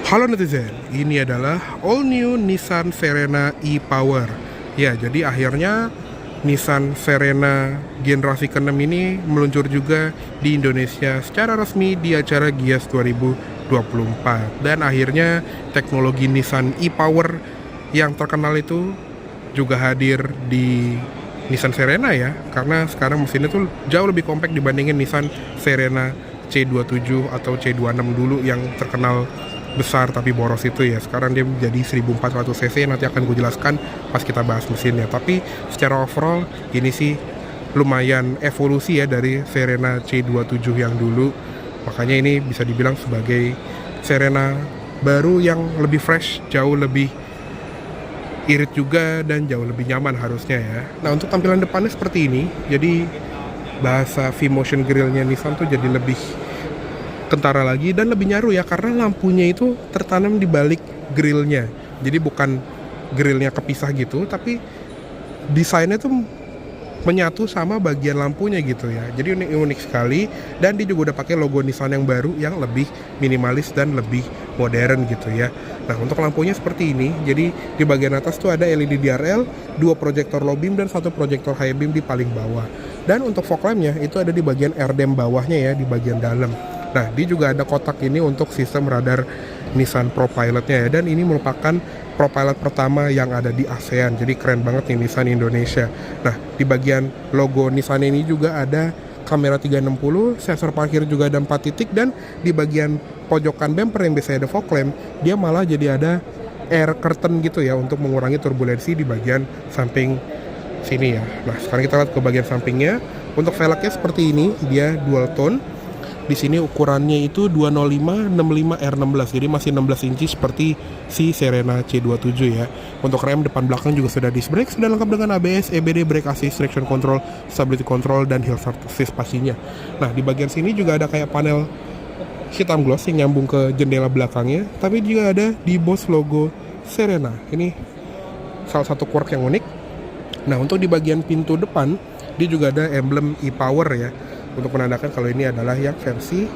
Halo netizen, ini adalah all new Nissan Verena e-Power. Ya, jadi akhirnya Nissan Verena generasi ke-6 ini meluncur juga di Indonesia secara resmi di acara Gias 2024. Dan akhirnya teknologi Nissan e-Power yang terkenal itu juga hadir di Nissan Verena ya, karena sekarang mesinnya tuh jauh lebih compact dibandingin Nissan Verena C27 atau C26 dulu yang terkenal besar tapi boros itu ya. Sekarang dia menjadi 1400 cc, nanti akan gue jelaskan pas kita bahas mesinnya. Tapi secara overall ini sih lumayan evolusi ya dari Verena C27 yang dulu. Makanya ini bisa dibilang sebagai Verena baru yang lebih fresh, jauh lebih irit juga dan jauh lebih nyaman harusnya ya. Nah, untuk tampilan depannya seperti ini. Jadi bahasa V-Motion grillnya Nissan tuh jadi lebih kentara lagi dan lebih nyaru ya, karena lampunya itu tertanam di balik grillnya. Jadi bukan grillnya kepisah gitu, tapi desainnya tuh menyatu sama bagian lampunya gitu ya. Jadi unik sekali, dan dia juga udah pakai logo Nissan yang baru yang lebih minimalis dan lebih modern gitu ya. Nah, untuk lampunya seperti ini. Jadi di bagian atas tuh ada LED DRL, 2 proyektor low beam dan 1 proyektor high beam di paling bawah. Dan untuk fog lampnya itu ada di bagian airdam bawahnya ya, di bagian dalam. Nah, dia juga ada kotak ini untuk sistem radar Nissan ProPilot-nya ya, dan ini merupakan ProPilot pertama yang ada di ASEAN. Jadi keren banget nih Nissan Indonesia. Nah, di bagian logo Nissan ini juga ada kamera 360, sensor parkir juga ada 4 titik, dan di bagian pojokan bumper yang biasanya ada fog lamp, dia malah jadi ada air curtain gitu ya untuk mengurangi turbulensi di bagian samping sini ya. Nah, sekarang kita lihat ke bagian sampingnya. Untuk velgnya seperti ini, dia dual tone. Di sini ukurannya itu 205 65 R16, jadi masih 16 inci seperti si Verena C27 ya. Untuk rem depan belakang juga sudah disc brake, sudah lengkap dengan ABS, EBD, brake assist, traction control, stability control, dan hill assist pastinya. Nah, di bagian sini juga ada kayak panel hitam gloss yang nyambung ke jendela belakangnya, tapi juga ada di Boss logo Verena. Ini salah satu quirk yang unik. Nah, untuk di bagian pintu depan dia juga ada emblem e-Power ya, untuk menandakan kalau ini adalah yang versi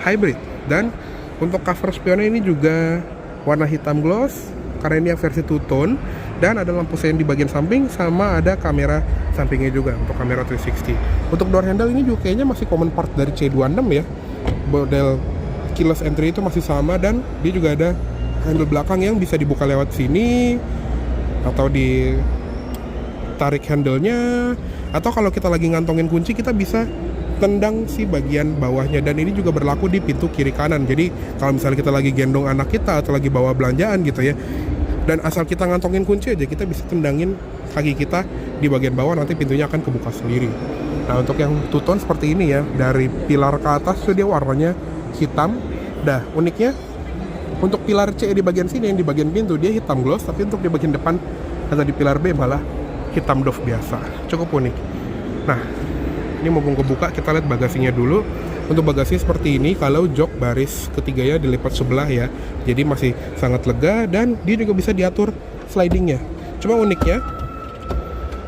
hybrid. Dan untuk cover spionnya ini juga warna hitam gloss karena ini yang versi two tone, dan ada lampu sein di bagian samping sama ada kamera sampingnya juga untuk kamera 360. Untuk door handle ini juga kayaknya masih common part dari C26 ya, model keyless entry itu masih sama, dan dia juga ada handle belakang yang bisa dibuka lewat sini atau ditarik handle-nya, atau kalau kita lagi ngantongin kunci kita bisa tendang si bagian bawahnya. Dan ini juga berlaku di pintu kiri kanan. Jadi kalau misalnya kita lagi gendong anak kita atau lagi bawa belanjaan gitu ya, dan asal kita ngantongin kunci aja, kita bisa tendangin kaki kita di bagian bawah, nanti pintunya akan kebuka sendiri. Nah, untuk yang two tone seperti ini ya, dari pilar ke atas tuh dia warnanya hitam. Dah, uniknya untuk pilar C di bagian sini yang di bagian pintu dia hitam gloss, tapi untuk di bagian depan atau di pilar B malah hitam doff biasa. Cukup unik. Nah, ini mumpung kebuka, kita lihat bagasinya dulu. Untuk bagasi seperti ini, kalau jok baris ketiganya dilipat sebelah ya, jadi masih sangat lega, dan dia juga bisa diatur slidingnya. Cuma uniknya,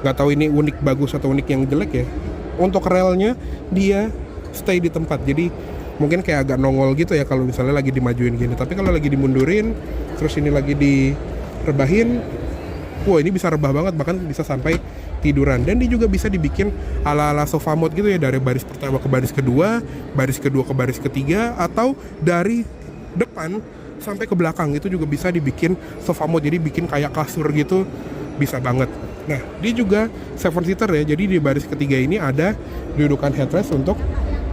nggak tahu ini unik bagus atau unik yang jelek ya, untuk relnya dia stay di tempat. Jadi mungkin kayak agak nongol gitu ya kalau misalnya lagi dimajuin gini, tapi kalau lagi dimundurin terus ini lagi direbahin, wah ini bisa rebah banget, bahkan bisa sampai tiduran. Dan dia juga bisa dibikin ala-ala sofa mode gitu ya, dari baris pertama ke baris kedua ke baris ketiga, atau dari depan sampai ke belakang itu juga bisa dibikin sofa mode, jadi bikin kayak kasur gitu, bisa banget. Nah, dia juga 7 seater ya, jadi di baris ketiga ini ada dudukan headrest untuk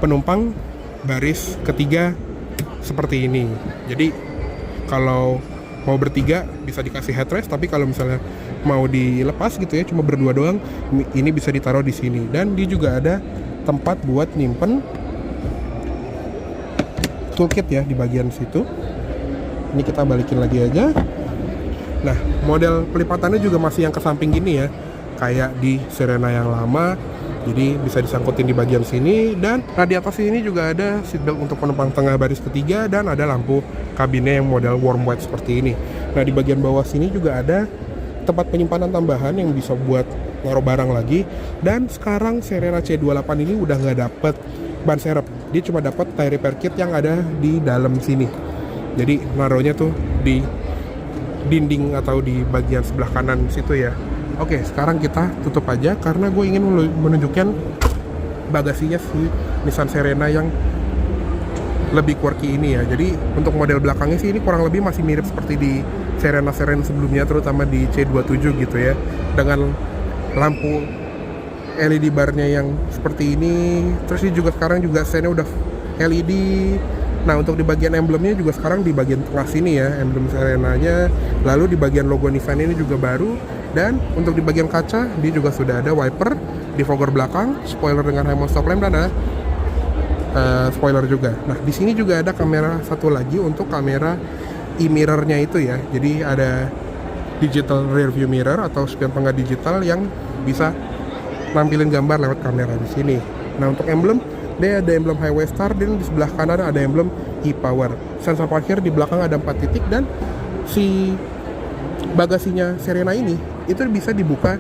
penumpang baris ketiga seperti ini. Jadi kalau mau bertiga bisa dikasih headrest, tapi kalau misalnya mau dilepas gitu ya, cuma berdua doang, ini bisa ditaruh di sini. Dan dia juga ada tempat buat nyimpen toolkit ya di bagian situ. Ini kita balikin lagi aja. Nah, model pelipatannya juga masih yang ke samping gini ya, kayak di Verena yang lama. Jadi bisa disangkutin di bagian sini, dan nah di atas ini juga ada seatbelt untuk penumpang tengah baris ketiga, dan ada lampu kabinnya yang model warm white seperti ini. Nah, di bagian bawah sini juga ada tempat penyimpanan tambahan yang bisa buat naruh barang lagi. Dan sekarang Verena C28 ini udah nggak dapet ban serep, dia cuma dapat tire repair kit yang ada di dalam sini. Jadi naruhnya tuh di dinding atau di bagian sebelah kanan situ ya. Oke, sekarang kita tutup aja karena gue ingin menunjukkan bagasinya si Nissan Serena yang lebih quirky ini ya. Jadi untuk model belakangnya sih ini kurang lebih masih mirip seperti di Serena sebelumnya, terutama di C27 gitu ya, dengan lampu LED barnya yang seperti ini. Terus ini juga sekarang juga stand-nya udah LED. Nah, untuk di bagian emblemnya juga sekarang di bagian tengah sini ya, emblem Serenanya. Lalu di bagian logo Nissan ini juga baru. Dan untuk di bagian kaca, dia juga sudah ada wiper di fogger belakang, spoiler dengan high mount stop lamp, dan ada spoiler juga. Nah, di sini juga ada kamera satu lagi untuk kamera e-mirrornya itu ya. Jadi ada digital rear view mirror atau spion tengah digital yang bisa nampilin gambar lewat kamera di sini. Nah, untuk emblem, dia ada emblem Highway Star, dan di sebelah kanan ada emblem e-Power. Sensor parkir di belakang ada 4 titik, dan si bagasinya Serena ini itu bisa dibuka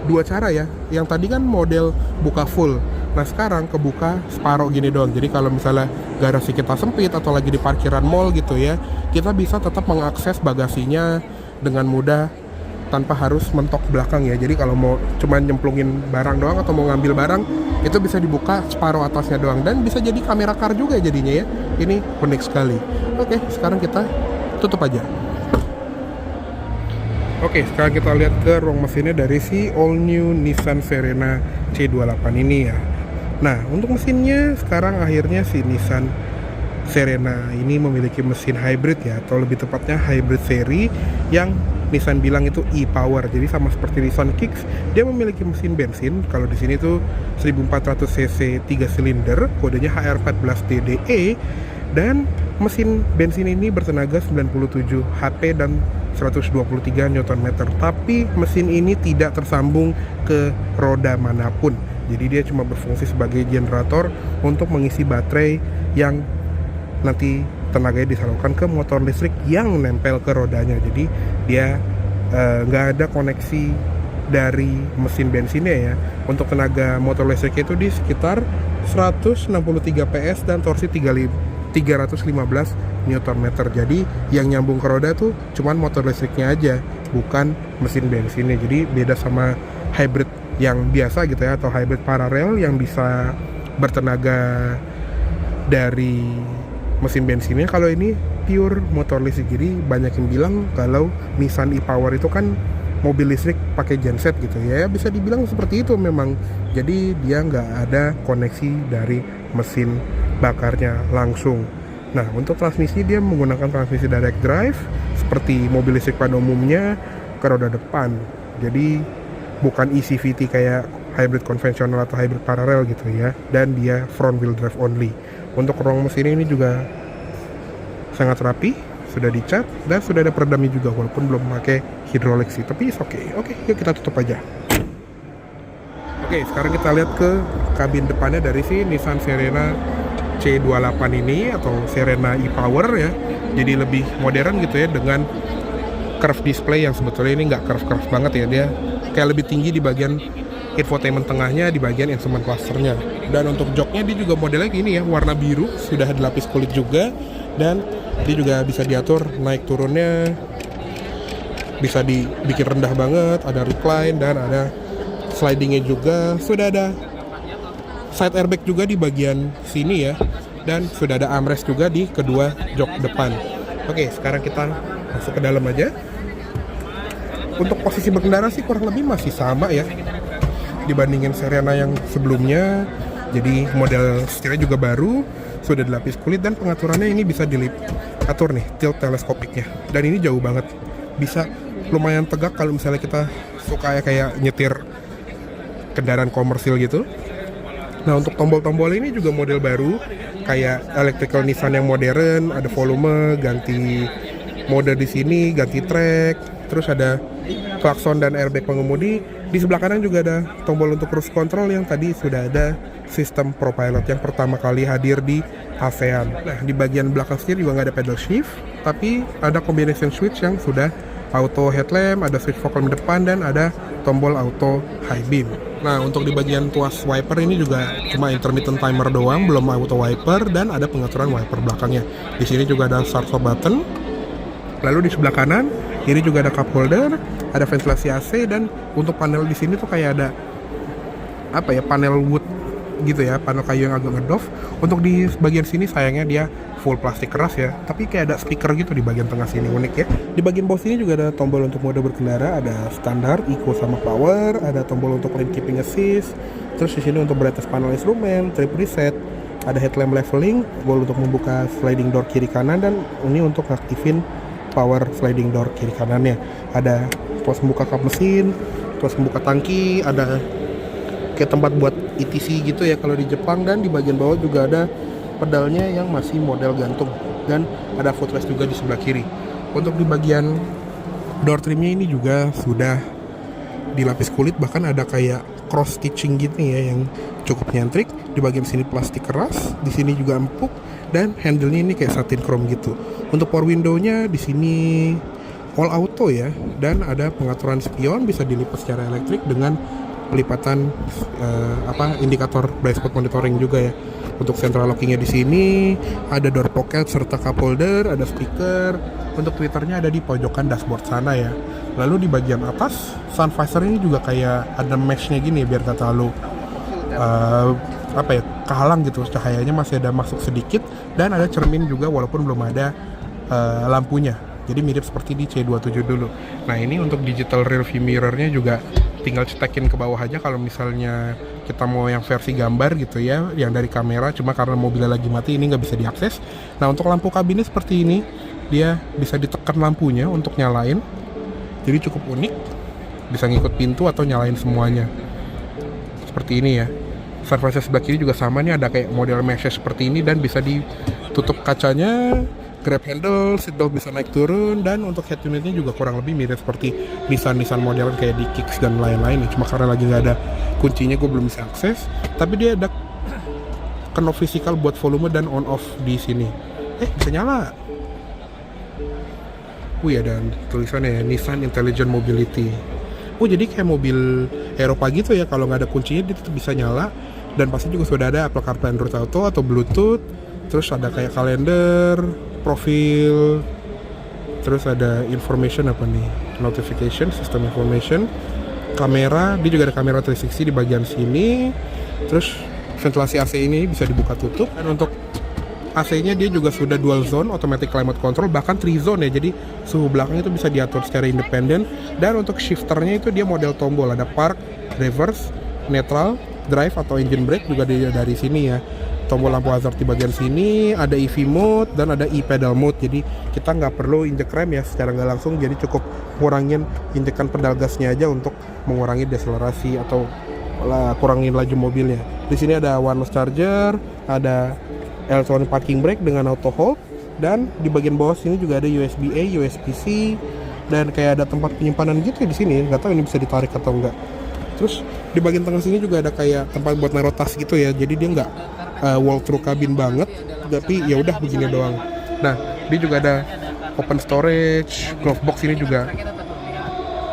dua cara ya. Yang tadi kan model buka full. Nah, sekarang kebuka separuh gini doang. Jadi kalau misalnya garasi kita sempit atau lagi di parkiran mall gitu ya, kita bisa tetap mengakses bagasinya dengan mudah tanpa harus mentok belakang ya. Jadi kalau mau cuman nyemplungin barang doang atau mau ngambil barang, itu bisa dibuka separuh atasnya doang, dan bisa jadi kamera car juga jadinya ya. Ini unik sekali. Oke, sekarang kita tutup aja. Oke, sekarang kita lihat ke ruang mesinnya dari si all new Nissan Serena C28 ini ya. Nah, untuk mesinnya sekarang akhirnya si Nissan Serena ini memiliki mesin hybrid ya, atau lebih tepatnya hybrid seri yang Nissan bilang itu e-Power. Jadi sama seperti Nissan Kicks, dia memiliki mesin bensin. Kalau di sini tuh 1400 cc 3 silinder, kodenya HR14DDE, dan mesin bensin ini bertenaga 97 HP dan 123 Nm. Tapi mesin ini tidak tersambung ke roda manapun. Jadi dia cuma berfungsi sebagai generator untuk mengisi baterai yang nanti tenaganya disalurkan ke motor listrik yang nempel ke rodanya. Jadi dia nggak ada koneksi dari mesin bensinnya ya. Untuk tenaga motor listriknya itu di sekitar 163 PS dan torsi 315 Nm. Jadi yang nyambung ke roda tuh cuman motor listriknya aja, bukan mesin bensinnya. Jadi beda sama hybrid yang biasa gitu ya, atau hybrid paralel yang bisa bertenaga dari mesin bensinnya. Kalau ini pure motor listrik. Jadi banyak yang bilang kalau Nissan e-Power itu kan mobil listrik pakai genset gitu ya, bisa dibilang seperti itu memang. Jadi dia nggak ada koneksi dari mesin bakarnya langsung. Nah, untuk transmisi dia menggunakan transmisi direct drive seperti mobil listrik pada umumnya ke roda depan. Jadi bukan ECVT kayak hybrid konvensional atau hybrid paralel gitu ya, dan dia front wheel drive only. Untuk ruang mesin ini juga sangat rapi, sudah dicat dan sudah ada peredamnya juga, walaupun belum pakai hidrolik sih, tapi oke. Yuk kita tutup aja. Oke, sekarang kita lihat ke kabin depannya dari si Nissan Serena C28 ini atau Serena e-Power ya. Jadi lebih modern gitu ya, dengan curve display yang sebetulnya ini nggak curve banget ya, dia kayak lebih tinggi di bagian infotainment tengahnya, di bagian instrument clusternya. Dan untuk joknya dia juga modelnya gini ya, warna biru, sudah ada lapis kulit juga, dan dia juga bisa diatur naik turunnya, bisa dibikin rendah banget, ada recline dan ada slidingnya juga. Sudah ada side airbag juga di bagian sini ya, dan sudah ada armrest juga di kedua jok depan. Oke, sekarang kita masuk ke dalam aja. Untuk posisi berkendara sih kurang lebih masih sama ya dibandingin Serena yang sebelumnya. Jadi model setirnya juga baru, sudah dilapis kulit, dan pengaturannya ini bisa diatur nih tilt teleskopiknya. Dan ini jauh banget, bisa lumayan tegak kalau misalnya kita suka ya kayak nyetir kendaraan komersil gitu. Nah, untuk tombol-tombol ini juga model baru, kayak electrical Nissan yang modern, ada volume, ganti mode di sini, ganti track, terus ada klakson dan airbag pengemudi. Di sebelah kanan juga ada tombol untuk cruise control yang tadi sudah ada sistem ProPilot yang pertama kali hadir di ASEAN. Nah, di bagian belakang setir juga nggak ada pedal shift, tapi ada combination switch yang sudah auto headlamp, ada switch fog lamp depan, dan ada tombol auto high beam. Nah, untuk di bagian tuas wiper ini juga cuma intermittent timer doang, belum auto wiper, dan ada pengaturan wiper belakangnya. Di sini juga ada start stop button. Lalu di sebelah kanan ini juga ada cup holder, ada ventilasi AC, dan untuk panel di sini tuh kayak ada apa ya, panel wood gitu ya, panel kayu yang agak ngedoff. Untuk di bagian sini sayangnya dia full plastik keras ya, tapi kayak ada speaker gitu di bagian tengah sini, unik ya. Di bagian bawah sini juga ada tombol untuk mode berkendara, ada standar, eco sama power, ada tombol untuk lane keeping assist. Terus di sini untuk brightness panel instrumen, trip reset, ada headlamp leveling, tombol untuk membuka sliding door kiri kanan, dan ini untuk ngaktifin power sliding door kiri kanannya. Ada pos membuka kap mesin, pos membuka tangki, ada kayak tempat buat ETC gitu ya kalau di Jepang, dan di bagian bawah juga ada pedalnya yang masih model gantung, dan ada footrest juga di sebelah kiri. Untuk di bagian door trimnya ini juga sudah dilapis kulit, bahkan ada kayak cross stitching gitu ya yang cukup nyentrik. Di bagian sini plastik keras, di sini juga empuk, dan handle-nya ini kayak satin chrome gitu. Untuk power window-nya di sini all auto ya, dan ada pengaturan spion, bisa dilipat secara elektrik dengan pelipatan indikator blind spot monitoring juga ya. Untuk central lockingnya di sini ada door pocket serta cup holder, ada speaker. Untuk tweeternya ada di pojokan dashboard sana ya. Lalu di bagian atas sun visor ini juga kayak ada meshnya gini biar gak terlalu kehalang gitu, cahayanya masih ada masuk sedikit, dan ada cermin juga walaupun belum ada lampunya. Jadi mirip seperti di C27 dulu. Nah, ini untuk digital rear view mirrornya juga tinggal cetekin ke bawah aja kalau misalnya kita mau yang versi gambar gitu ya, yang dari kamera, cuma karena mobilnya lagi mati ini nggak bisa diakses. Nah, untuk lampu kabinnya seperti ini, dia bisa ditekan lampunya untuk nyalain, jadi cukup unik, bisa ngikut pintu atau nyalain semuanya seperti ini ya. Surface sebelah kiri juga sama nih, ada kayak model mesh seperti ini, dan bisa ditutup kacanya, grab handle, seat belt bisa naik turun, dan untuk head unitnya juga kurang lebih mirip seperti Nissan model kayak di Kicks dan lain-lain. Cuma karena lagi nggak ada kuncinya gue belum bisa akses, tapi dia ada knob physical buat volume dan on off di sini. Bisa nyala. Wih, ada tulisannya ya, Nissan Intelligent Mobility. Jadi kayak mobil Eropa gitu ya, kalau nggak ada kuncinya dia tetap bisa nyala, dan pasti juga sudah ada Apple CarPlay, Android Auto atau Bluetooth. Terus ada kayak kalender, profil, terus ada information notification, system information, kamera, dia juga ada kamera 360 di bagian sini. Terus ventilasi AC ini bisa dibuka tutup, dan untuk AC-nya dia juga sudah dual zone automatic climate control, bahkan 3 zone ya, jadi suhu belakang itu bisa diatur secara independen. Dan untuk shifternya itu dia model tombol, ada park, reverse, neutral, drive atau engine brake juga dari sini ya. Tombol lampu hazard di bagian sini, ada EV mode dan ada e-pedal mode, jadi kita nggak perlu injek rem ya secara nggak langsung, jadi cukup ngurangin injekan pedal gasnya aja untuk mengurangi deselerasi atau kurangin laju mobilnya. Di sini ada wireless charger, ada electronic parking brake dengan auto hold, dan di bagian bawah sini juga ada USB-A, USB-C, dan kayak ada tempat penyimpanan gitu ya di sini. Nggak tahu ini bisa ditarik atau enggak. Terus di bagian tengah sini juga ada kayak tempat buat naruh tas gitu ya, jadi dia nggak wall through cabin banget, tapi ya udah begini doang. Nah, dia juga ada open storage, glove box ini juga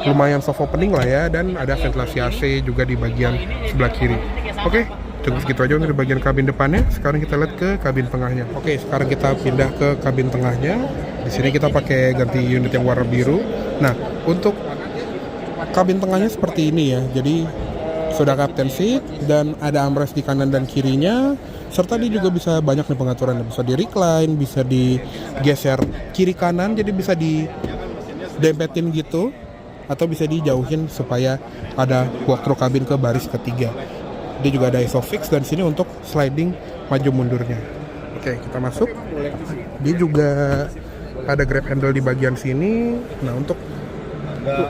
lumayan soft opening lah ya, dan ada ventilasi AC juga di bagian sebelah kiri. Oke, cukup segitu aja untuk di bagian kabin depannya. Sekarang kita lihat ke kabin tengahnya. Oke, sekarang kita pindah ke kabin tengahnya. Di sini kita pakai ganti unit yang warna biru. Nah, untuk kabin tengahnya seperti ini ya. Jadi sudah captain seat dan ada armrest di kanan dan kirinya. Serta dia juga bisa banyak nih pengaturan, bisa di recline, bisa digeser kiri kanan, jadi bisa didempetin gitu, atau bisa dijauhin supaya ada walk through kabin ke baris ketiga. Dia juga ada ISOFIX dan sini untuk sliding maju mundurnya. Oke, kita masuk. Dia juga ada grab handle di bagian sini. Nah, untuk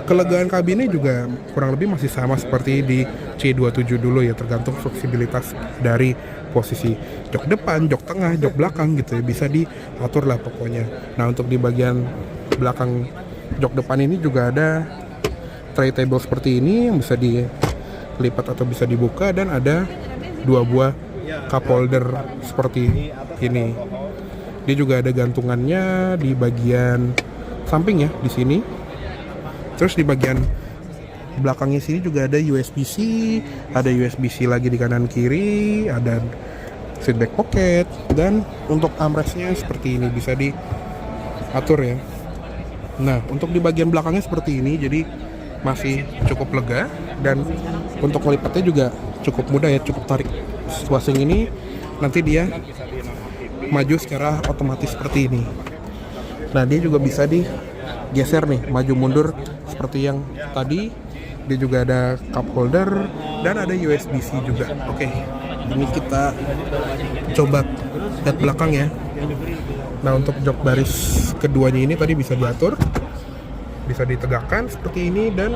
kelegaan kabinnya juga kurang lebih masih sama seperti di C27 dulu ya, tergantung fleksibilitas dari posisi jok depan, jok tengah, jok belakang gitu ya, bisa diatur lah pokoknya. Nah, untuk di bagian belakang jok depan ini juga ada tray table seperti ini yang bisa dilipat atau bisa dibuka, dan ada 2 buah cup holder seperti ini. Dia juga ada gantungannya di bagian samping ya, di sini. Terus di bagian belakangnya sini juga ada USB-C, ada USB-C lagi di kanan kiri, ada seatback pocket, dan untuk armrestnya seperti ini bisa diatur ya. Nah, untuk di bagian belakangnya seperti ini, jadi masih cukup lega, dan untuk melipatnya juga cukup mudah ya, cukup tarik swasing ini, nanti dia maju secara otomatis seperti ini. Nah, dia juga bisa digeser nih, maju mundur seperti yang tadi. Dia juga ada cup holder dan ada USB-C juga. Oke, ini kita coba lihat belakang ya. Nah, untuk jok baris keduanya ini tadi bisa diatur, bisa ditegakkan seperti ini, dan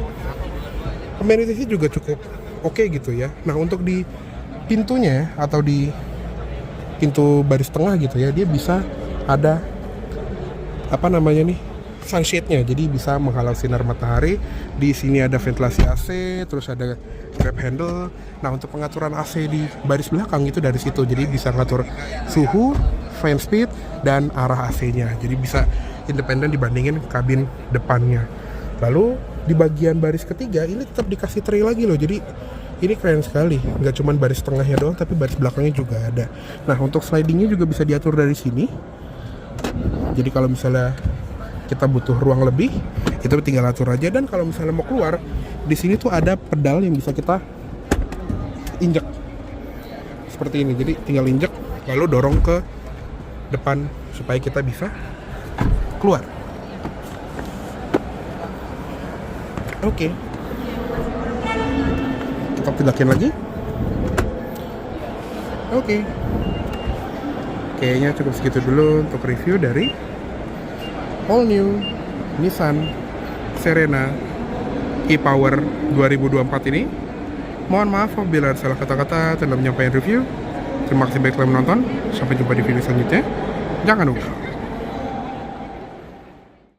amenitiesnya juga cukup oke gitu ya. Nah, untuk di pintunya atau di pintu baris tengah gitu ya, dia bisa ada sunshade-nya, jadi bisa menghalau sinar matahari. Di sini ada ventilasi AC, terus ada grab handle. Nah, untuk pengaturan AC di baris belakang itu dari situ, jadi bisa ngatur suhu, fan speed, dan arah AC-nya. Jadi bisa independen dibandingin kabin depannya. Lalu di bagian baris ketiga ini tetap dikasih tray lagi loh, jadi ini keren sekali. Nggak cuma baris tengahnya doang, tapi baris belakangnya juga ada. Nah, untuk slidingnya juga bisa diatur dari sini. Jadi kalau misalnya kita butuh ruang lebih, itu tinggal atur aja. Dan kalau misalnya mau keluar, di sini tuh ada pedal yang bisa kita injek seperti ini. Jadi tinggal injek lalu dorong ke depan supaya kita bisa keluar. Oke. Kita pidakin lagi. Oke. Kayaknya cukup segitu dulu untuk review dari all new Nissan Serena e-Power 2024 ini. Mohon maaf apabila ada salah kata-kata dalam menyampaikan review. Terima kasih banyak telah menonton. Sampai jumpa di video selanjutnya. Jangan lupa